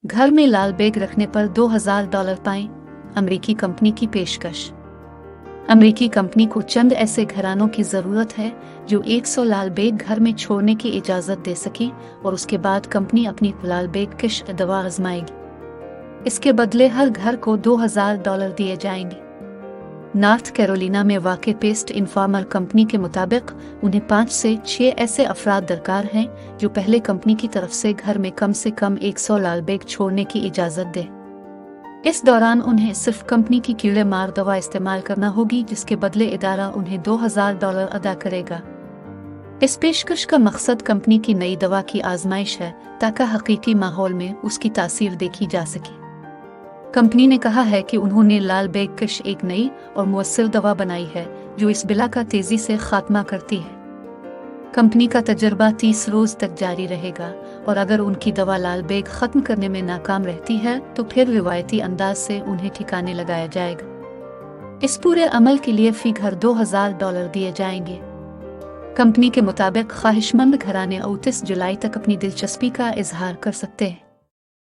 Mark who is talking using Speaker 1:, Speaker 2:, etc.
Speaker 1: घर में लाल बैग रखने पर $2000 पाएं। अमेरिकी कंपनी की पेशकश। अमेरिकी कंपनी को चंद ऐसे घरानों की जरूरत है जो 100 लाल बैग घर में छोड़ने की इजाजत दे सके और उसके बाद कंपनी अपनी लाल बैग कैश दवा आजमाएगी। इसके बदले हर घर को $2000 दिए जाएंगे। नॉर्थ कैरोलिना में वाक़ पेस्ट इन्फॉर्मर कंपनी के मुताबिक उन्हें 5 से 6 ऐसे अफराद दरकार हैं जो पहले कंपनी की तरफ से घर में कम 100 लाल बैग छोड़ने की इजाज़त दे। इस दौरान उन्हें सिर्फ कंपनी की कीड़े मार दवा इस्तेमाल करना होगी, जिसके बदले इदारा उन्हें $2000 अदा करेगा। इस पेशकश का मकसद कंपनी की नई दवा की आजमाइश है ताकि हकीकी माहौल में उसकी तासीर देखी जा सके। कंपनी ने कहा है कि उन्होंने लाल बैग कश एक नई और मुअस्सिर दवा बनाई है जो इस बिला का तेजी से खात्मा करती है। कंपनी का तजर्बा 30 रोज तक जारी रहेगा और अगर उनकी दवा लाल बैग खत्म करने में नाकाम रहती है तो फिर रिवायती अंदाज से उन्हें ठिकाने लगाया जाएगा। इस पूरे अमल के लिए फी घर $2000 दिए जाएंगे। कंपनी के मुताबिक ख्वाहिशमंद घराने 29 जुलाई तक अपनी दिलचस्पी का इजहार कर सकते हैं।